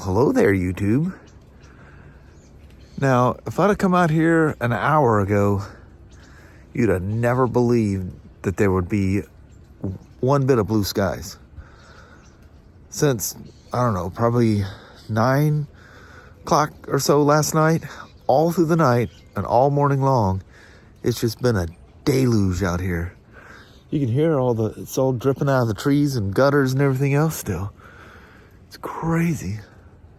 hello there, YouTube. Now, if I'd have come out here an hour ago, you'd have never believed that there would be one bit of blue skies. Since, I don't know, probably 9 o'clock or so last night, all through the night and all morning long, it's just been a deluge out here. You can hear it's all dripping out of the trees and gutters and everything else still. It's crazy.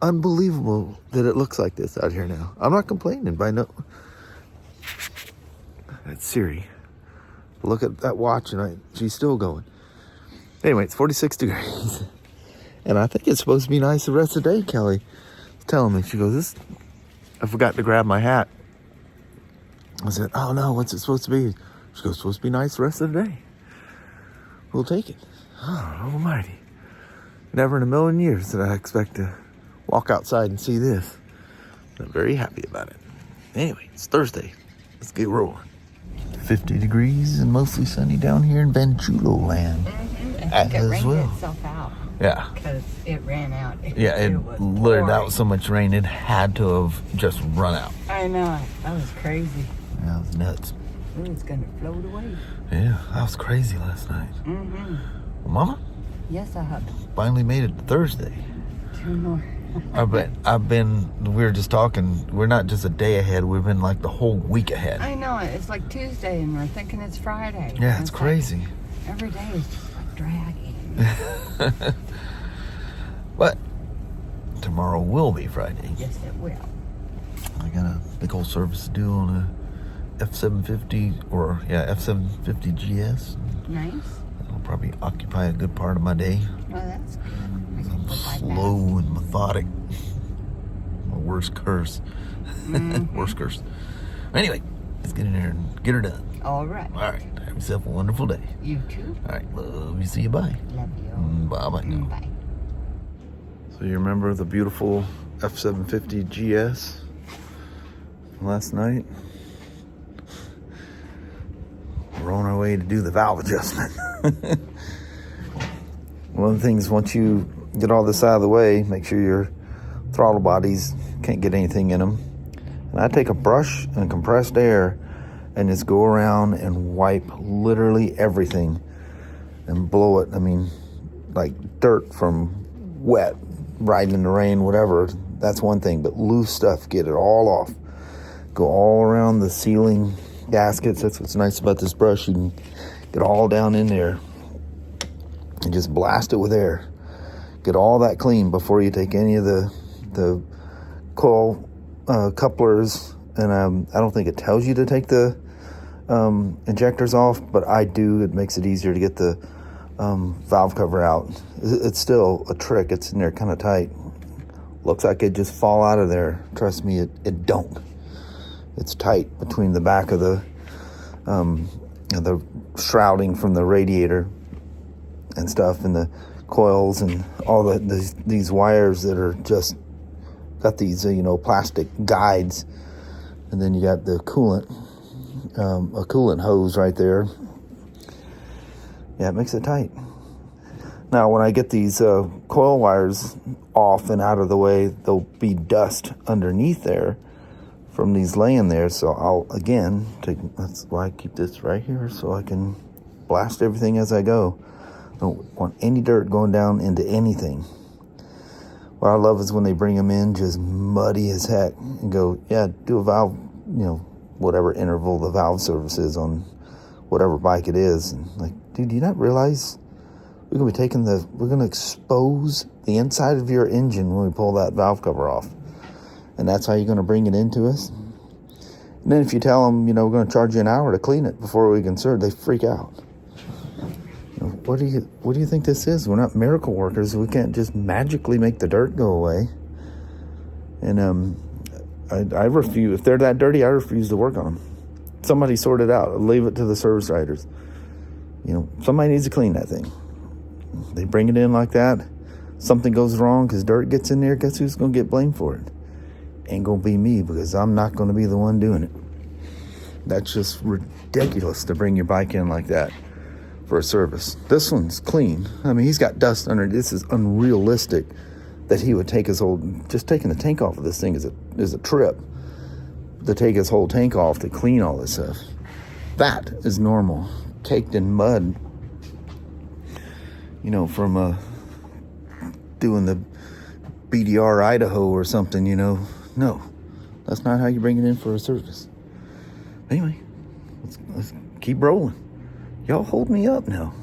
Unbelievable that it looks like this out here now. I'm not complaining by no... That's Siri. Look at that watch and she's still going. Anyway, it's 46 degrees. And I think it's supposed to be nice the rest of the day, Kelly was telling me. She goes, I forgot to grab my hat. I said, oh no, what's it supposed to be? She goes, supposed to be nice the rest of the day. We'll take it. Oh, almighty. Never in a million years did I expect to walk outside and see this. I'm very happy about it. Anyway, it's Thursday. Let's get rolling. 50 degrees and mostly sunny down here in Vanchulo land. Mm-hmm. I think it rained itself out. Yeah. Because it ran out. It littered out so much rain, it had to have just run out. I know. That was crazy. Yeah, it was nuts. It was going to float away. Yeah, that was crazy last night. Mm-hmm. Well, Mama? Yes, I have. Finally made it to Thursday. 2 more. we were just talking, we're not just a day ahead, we've been like the whole week ahead. I know, it's like Tuesday and we're thinking it's Friday. Yeah, it's crazy. Like, every day is just like dragging. But tomorrow will be Friday. Yes, it will. I got a big old service to do on a F750GS. Nice. That'll probably occupy a good part of my day. Well, that's good. I'm slow and methodic. My worst curse. Mm-hmm. Worst curse. Anyway, let's get in there and get her done. All right. All right. Have yourself a wonderful day. You too. All right. Love you. See you. Bye. Love you. Bye-bye. Bye. So you remember the beautiful F750GS last night? We're on our way to do the valve adjustment. One of the things, once you get all this out of the way, make sure your throttle bodies can't get anything in them. And I take a brush and compressed air and just go around and wipe literally everything and blow it. I mean, like dirt from wet, riding in the rain, whatever. That's one thing, but loose stuff, get it all off. Go all around the ceiling gaskets. That's what's nice about this brush. You can get all down in there and just blast it with air. Get all that clean before you take any of the coil couplers. And I don't think it tells you to take the injectors off, but I do. It makes it easier to get the valve cover out. It's still a trick. It's in there kind of tight. Looks like it just fall out of there. Trust me, it don't. It's tight between the back of the shrouding from the radiator and stuff, and the coils and all these wires that are just got these plastic guides, and then you got the coolant, a coolant hose right there. Yeah, it makes it tight. Now, when I get these coil wires off and out of the way, there'll be dust underneath there from these laying there. So I'll, again, that's why I keep this right here, so I can blast everything as I go. Don't want any dirt going down into anything. What I love is when they bring them in just muddy as heck and go, yeah, do a valve, whatever interval the valve service is on whatever bike it is. And like, dude, do you not realize we're going to expose the inside of your engine when we pull that valve cover off? And that's how you're going to bring it into us? And then if you tell them, we're going to charge you an hour to clean it before we can serve, they freak out. What do you think this is? We're not miracle workers. We can't just magically make the dirt go away. And I refuse. If they're that dirty, I refuse to work on them. Somebody sort it out. Leave it to the service writers. Somebody needs to clean that thing. They bring it in like that. Something goes wrong because dirt gets in there. Guess who's going to get blamed for it? Ain't going to be me, because I'm not going to be the one doing it. That's just ridiculous to bring your bike in like that for a service. This one's clean. I mean, he's got dust under it. This is unrealistic that he would take his whole, just taking the tank off of this thing is a trip. To take his whole tank off to clean all this stuff. That is normal. Caked in mud. You know, from doing the BDR Idaho or something, you know. No, that's not how you bring it in for a service. Anyway, let's keep rolling. Y'all hold me up now.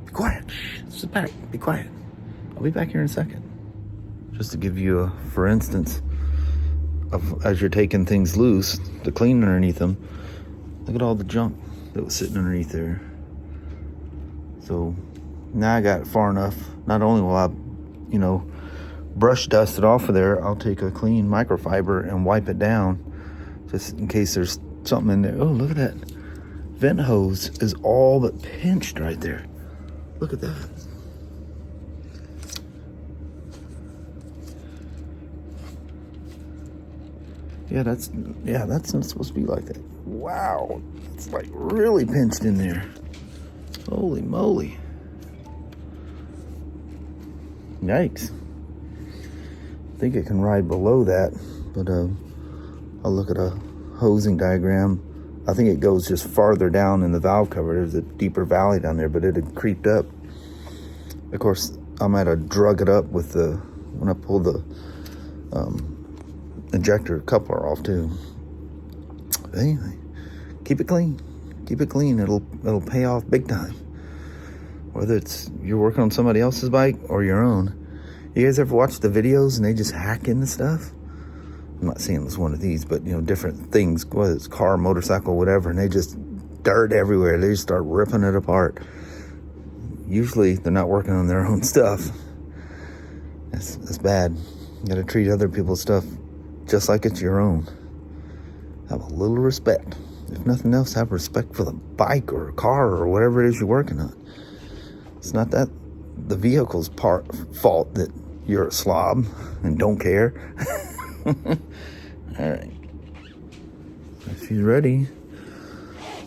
Be quiet. Shh, sit back. Be quiet. I'll be back here in a second. Just to give you a, for instance, of as you're taking things loose to clean underneath them, look at all the junk that was sitting underneath there. So now I got far enough. Not only will I, you know, brush dust it off of there, I'll take a clean microfiber and wipe it down just in case there's something in there. Oh, look at that. Vent hose is all but pinched right there. Look at that. Yeah, that's not supposed to be like that. Wow, it's like really pinched in there. Holy moly. Yikes. I think it can ride below that, but I'll look at a hosing diagram. I think it goes just farther down in the valve cover. There's a deeper valley down there, but it had creeped up. Of course, I might have drug it up with when I pulled the injector coupler off too. But anyway, keep it clean. Keep it clean. It'll pay off big time. Whether it's you're working on somebody else's bike or your own. You guys ever watch the videos and they just hack into stuff? I'm not saying it was one of these, but you know, different things, whether it's car, motorcycle, whatever, and they just dirt everywhere. They just start ripping it apart. Usually they're not working on their own stuff. That's bad. You gotta treat other people's stuff just like it's your own. Have a little respect. If nothing else, have respect for the bike or car or whatever it is you're working on. It's not that the vehicle's fault that you're a slob and don't care. All right. She's ready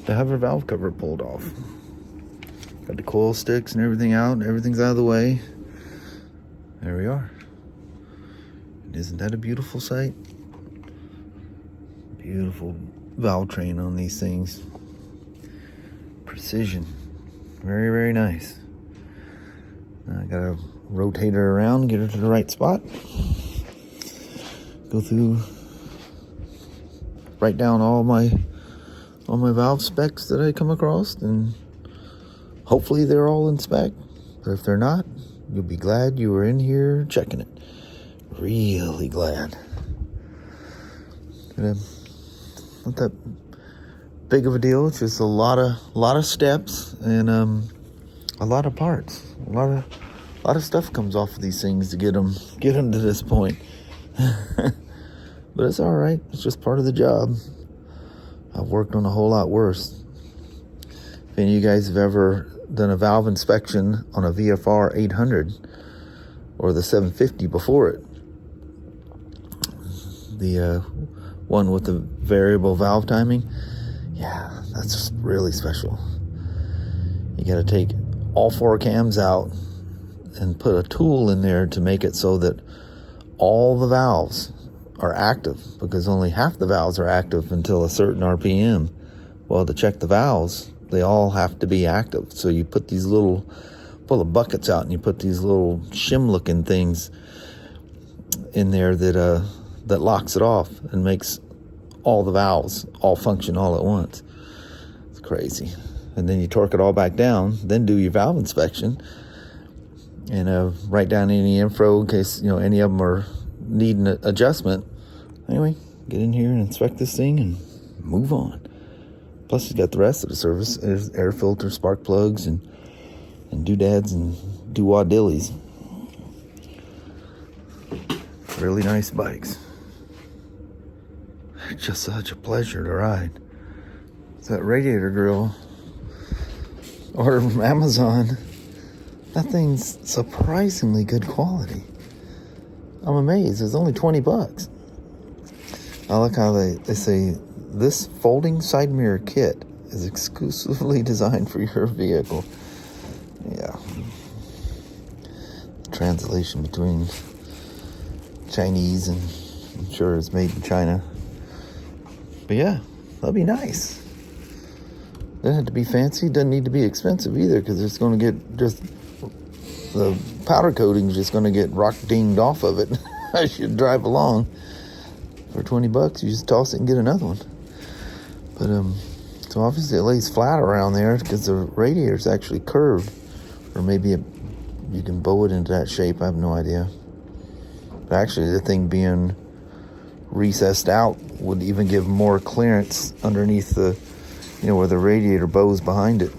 to have her valve cover pulled off. Got the coil sticks and everything out. Everything's out of the way. There we are. Isn't that a beautiful sight? Beautiful valve train on these things. Precision. Very, very nice. I gotta rotate her around, get her to the right spot. Go through, write down all my valve specs that I come across, and hopefully they're all in spec. But if they're not, you'll be glad you were in here checking it. Really glad. Not that big of a deal. It's just a lot of steps and a lot of parts. A lot of stuff comes off of these things to get them to this point. But it's all right. It's just part of the job. I've worked on a whole lot worse. If any of you guys have ever done a valve inspection on a VFR 800 or the 750 before it, the one with the variable valve timing, yeah, that's really special. You got to take all 4 cams out and put a tool in there to make it so that all the valves are active, because only half the valves are active until a certain RPM. Well, to check the valves, they all have to be active. So you put these pull the buckets out and you put these little shim looking things in there that locks it off and makes all the valves all function all at once. It's crazy. And then you torque it all back down, then do your valve inspection and write down any info in case any of them are needing an adjustment. Anyway, get in here and inspect this thing and move on. Plus you got the rest of the service. There's air filter, spark plugs, and doodads and doo-wah-dillies. Really nice bikes. Just such a pleasure to ride. It's that radiator grill ordered from Amazon. That thing's surprisingly good quality. I'm amazed. It's only $20. I like how they say this folding side mirror kit is exclusively designed for your vehicle. Yeah. The translation between Chinese, and I'm sure it's made in China. But yeah, that'll be nice. Doesn't have to be fancy. Doesn't need to be expensive either, because it's going to get just the powder coating is just going to get rock dinged off of it. I should drive along. For $20, you just toss it and get another one. But so obviously it lays flat around there because the radiator is actually curved, or maybe you can bow it into that shape. I have no idea. But actually, the thing being recessed out would even give more clearance underneath the, where the radiator bows behind it,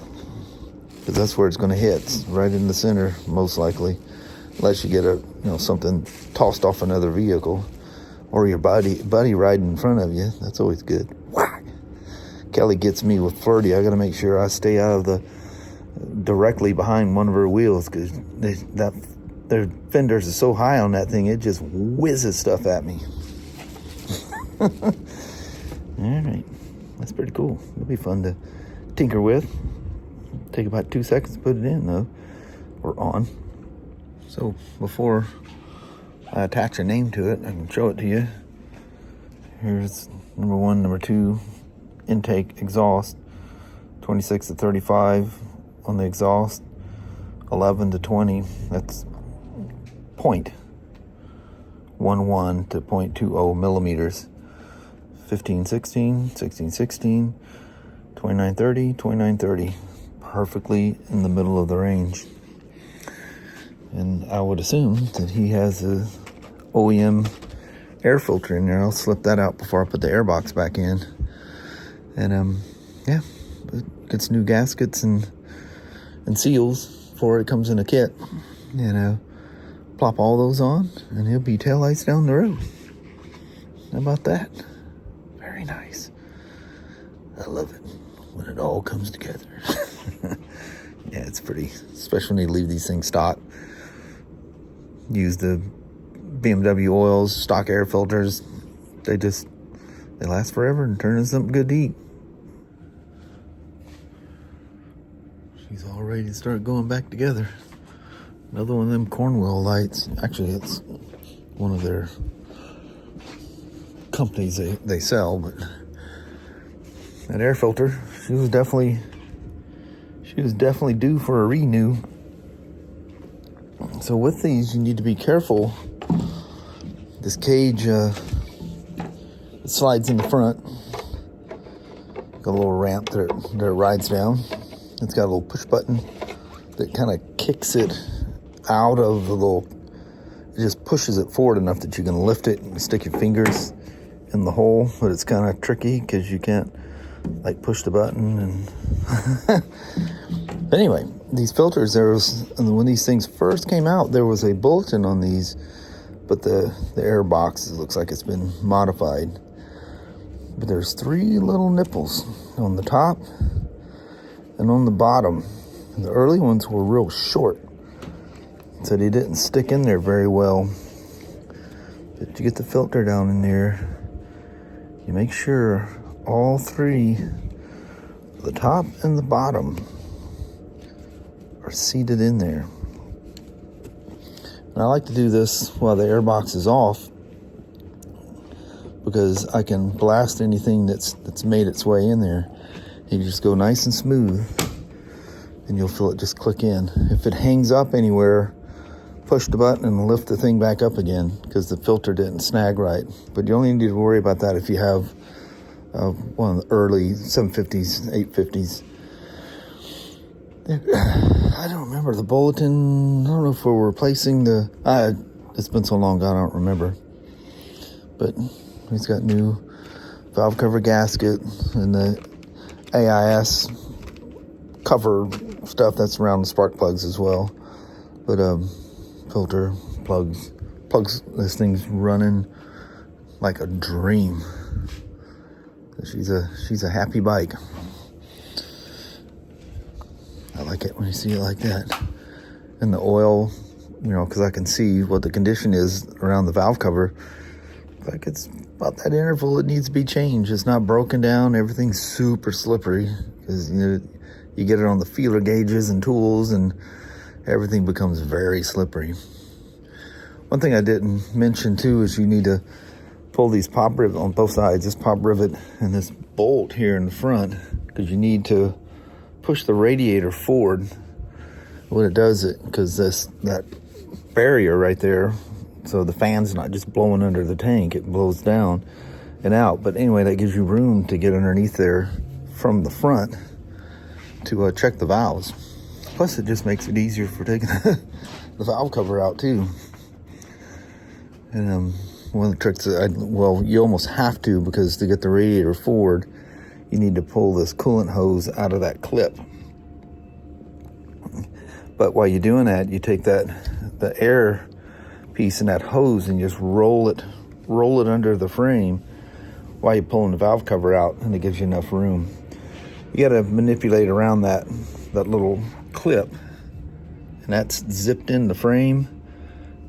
because that's where it's going to hit, it's right in the center, most likely, unless you get something tossed off another vehicle, or your buddy riding in front of you. That's always good. Whack! Kelly gets me with flirty. I got to make sure I stay out of directly behind one of her wheels, because their fenders are so high on that thing, it just whizzes stuff at me. All right, that's pretty cool. It'll be fun to tinker with. Take about 2 seconds to put it in, though, or on. So before I attach a name to it, I can show it to you. Here's number 1, number 2 intake exhaust, 26 to 35 on the exhaust, 11 to 20. That's 0.11 to 0.20 millimeters. 15, 16, 16, 16, 29, 30, 29, 30. Perfectly in the middle of the range. And I would assume that he has a OEM air filter in there. I'll slip that out before I put the air box back in. And yeah, it gets new gaskets and seals before it comes in a kit. Plop all those on, and he'll be taillights down the road. How about that? Very nice. I love it when it all comes together. Yeah, it's pretty, especially when you leave these things stock. Use the BMW oils, stock air filters. They last forever and turn into something good to eat. She's all ready to start going back together. Another one of them Cornwell lights. Actually, it's one of their companies they sell, but that air filter, she was definitely due for a renew. So with these, you need to be careful. This cage it slides in the front. Got a little ramp that it rides down. It's got a little push button that kind of kicks it out of the little, it just pushes it forward enough that you can lift it and stick your fingers in the hole, but it's kind of tricky because you can't push the button. And but anyway, these filters, when these things first came out, there was a bulletin on these, but the air box, it looks like it's been modified. But there's 3 little nipples on the top and on the bottom. And the early ones were real short, so they didn't stick in there very well. But you get the filter down in there, you make sure all 3, the top and the bottom, are seated in there. And I like to do this while the air box is off, because I can blast anything that's made its way in there. You just go nice and smooth, and you'll feel it just click in. If it hangs up anywhere, push the button and lift the thing back up again, because the filter didn't snag right. But you only need to worry about that if you have one of the early 750s, 850s. I don't remember the bulletin. I don't know if we're replacing it's been so long, I don't remember. But he's got new valve cover gasket and the AIS cover stuff that's around the spark plugs as well. But filter, plugs, this thing's running like a dream. She's a happy bike. I like it when you see it like that. And the oil, because I can see what the condition is around the valve cover. Like it's about that interval it needs to be changed. It's not broken down. Everything's super slippery because you get it on the feeler gauges and tools, and everything becomes very slippery. One thing I didn't mention too is you need to pull these pop rivets on both sides, this pop rivet and this bolt here in the front, because you need to push the radiator forward. What it does, it because that barrier right there, so the fan's not just blowing under the tank, it blows down and out. But anyway, that gives you room to get underneath there from the front to check the valves. Plus it just makes it easier for taking the valve cover out too. And one of the tricks, well, you almost have to, because to get the radiator forward, you need to pull this coolant hose out of that clip. But while you're doing that, you take the air piece in that hose and just roll it under the frame while you're pulling the valve cover out, and it gives you enough room. You got to manipulate around that little clip, and that's zipped in the frame.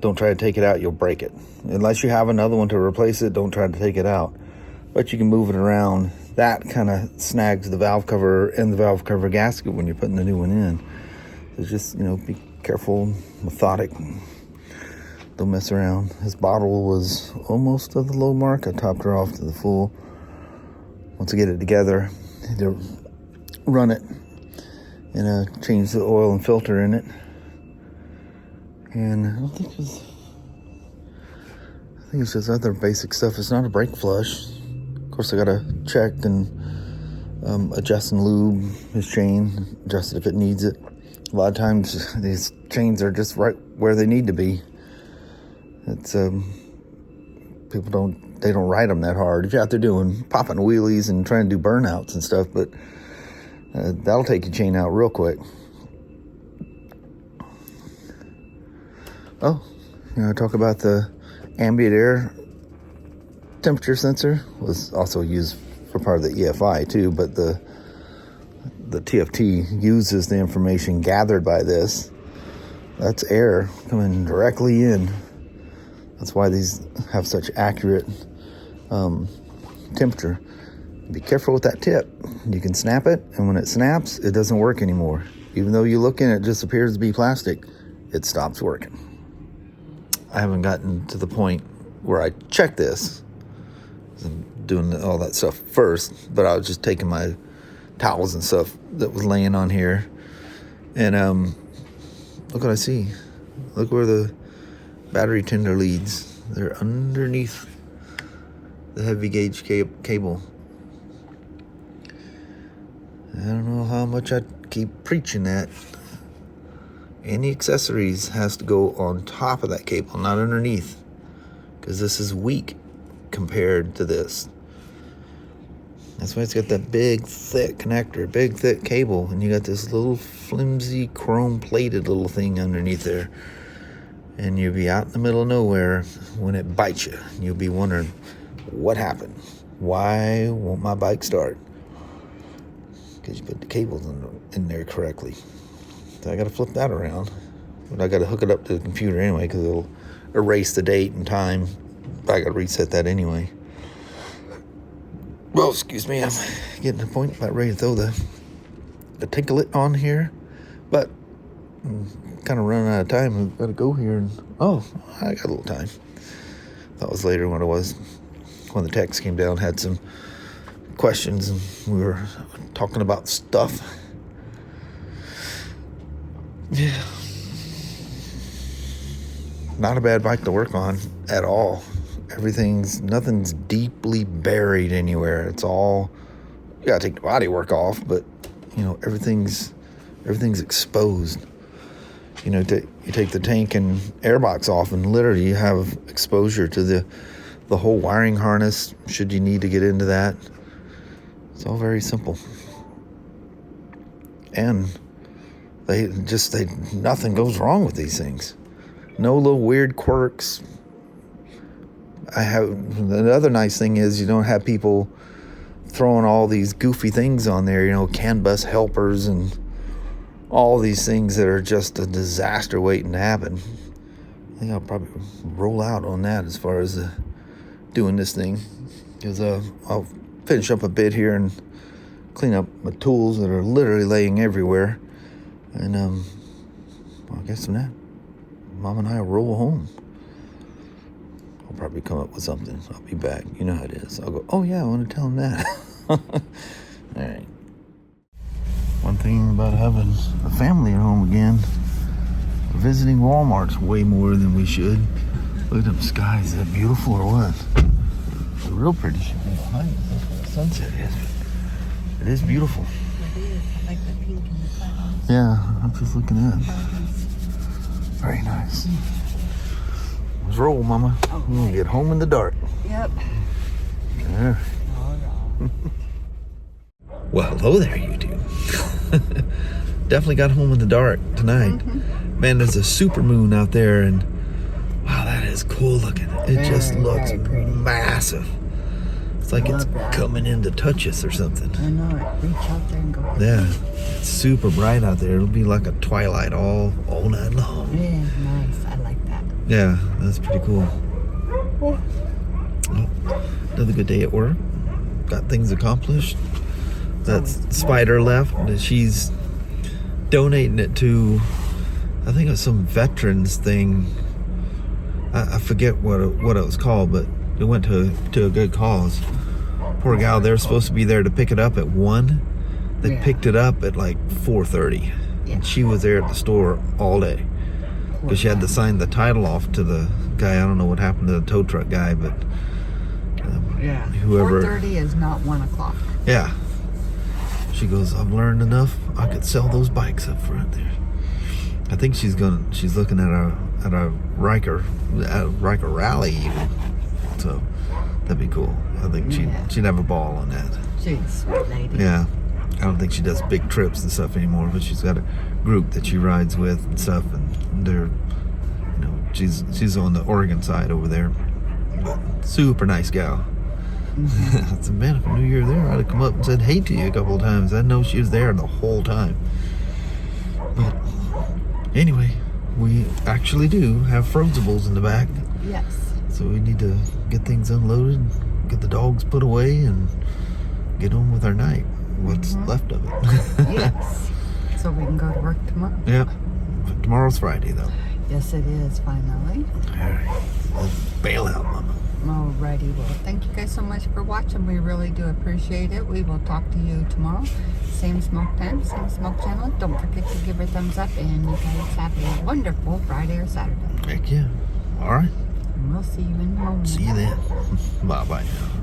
Don't try to take it out, you'll break it. Unless you have another one to replace it, don't try to take it out. But you can move it around. That kind of snags the valve cover and the valve cover gasket when you're putting the new one in. So just, be careful, methodic. Don't mess around. This bottle was almost to the low mark. I topped her off to the full. Once I get it together, to run it and change the oil and filter in it. And I think it's just other basic stuff. It's not a brake flush. Of course, I gotta check and adjust and lube his chain, adjust it if it needs it. A lot of times these chains are just right where they need to be. It's people don't ride them that hard. If you're out there popping wheelies and trying to do burnouts and stuff, but that'll take your chain out real quick. Oh, talk about the ambient air temperature sensor. Was also used for part of the EFI too, but the TFT uses the information gathered by this. That's air coming directly in. That's why these have such accurate temperature. Be careful with that tip. You can snap it, and when it snaps, it doesn't work anymore. Even though you look in, it just appears to be plastic. It stops working. I haven't gotten to the point where I check this. I'm doing all that stuff first, but I was just taking my towels and stuff that was laying on here, and look what I see. Look where the battery tender leads. They're underneath the heavy gauge cable. I don't know how much I keep preaching that. Any accessories has to go on top of that cable, not underneath, because this is weak compared to this. That's why it's got that big, thick connector, big, thick cable, and you got this little flimsy, chrome-plated little thing underneath there. And you'll be out in the middle of nowhere when it bites you. You'll be wondering, what happened? Why won't my bike start? Because you put the cables in there correctly. So I got to flip that around. But I got to hook it up to the computer anyway, because it'll erase the date and time. I got to reset that anyway. Well, excuse me, I'm getting to the point about ready to throw the tinklet on here, but I'm kind of running out of time. I've got to go here, and I got a little time. Thought it was later when it was. When the techs came down, had some questions, and we were talking about stuff. Yeah. Not a bad bike to work on at all. Nothing's deeply buried anywhere. It's all, you gotta take the bodywork off, but everything's exposed. You take the tank and airbox off, and literally you have exposure to the whole wiring harness should you need to get into that. It's all very simple. And nothing goes wrong with these things. No little weird quirks. The other nice thing is you don't have people throwing all these goofy things on there, CAN bus helpers and all these things that are just a disaster waiting to happen. I think I'll probably roll out on that as far as doing this thing, because I'll finish up a bit here and clean up my tools that are literally laying everywhere, and I guess from that, Mom and I will roll home. I'll probably come up with something. I'll be back. You know how it is. I'll go, oh yeah, I want to tell him that. All right. One thing about having a family at home again, visiting Walmart's way more than we should. Look at them skies. Is that beautiful or what? The real pretty should be behind us. That's where the sunset is. It is beautiful. It is. I like the pink and the clouds. Yeah, I'm just looking at it. Very nice. Let's roll, Mama. We're gonna get home in the dark. Yep. There. All right. Well, hello there, you two. Definitely got home in the dark tonight. Man, there's a super moon out there, and wow, that is cool looking. It just looks very pretty. massive. It's like it's Love that. coming in to touch us or something. I know it. Reach out there and go. Yeah, it's super bright out there. It'll be like a twilight all night long. It is nice. I like that. Yeah, that's pretty cool. Well, another good day at work. Got things accomplished. That's Spyder left. And she's donating it to, I think it was some veterans thing. I forget what it was called, but it went to a good cause. Poor gal, they were supposed to be there to pick it up at 1. They picked it up at like 4:30. Yeah. And she was there at the store all day. Because she had to sign the title off to the guy. I don't know what happened to the tow truck guy, but Yeah. whoever. 4:30 is not 1 o'clock. Yeah. She goes, I've learned enough. I could sell those bikes up front there. I think she's looking at a Riker rally even. So that'd be cool. I think she'd have a ball on that. She's a sweet lady. Yeah. I don't think she does big trips and stuff anymore, but she's got a group that she rides with and stuff, and they're, she's on the Oregon side over there. But super nice gal. I said, man, if I knew you were there, I'd have come up and said hey to you a couple of times. I know she was there the whole time. But anyway, we actually do have frozables in the back. Yes. So we need to get things unloaded, get the dogs put away, and get on with our night. What's left of it. Yes. So we can go to work tomorrow. Yep. But tomorrow's Friday, though. Yes, it is, finally. All right. Let's bail out, Mama. Alrighty, well, thank you guys so much for watching. We really do appreciate it. We will talk to you tomorrow. Same smoke time, same smoke channel. Don't forget to give her a thumbs up, and you guys have a wonderful Friday or Saturday. Heck yeah. All right. And we'll see you in the morning. See you then. Bye-bye now.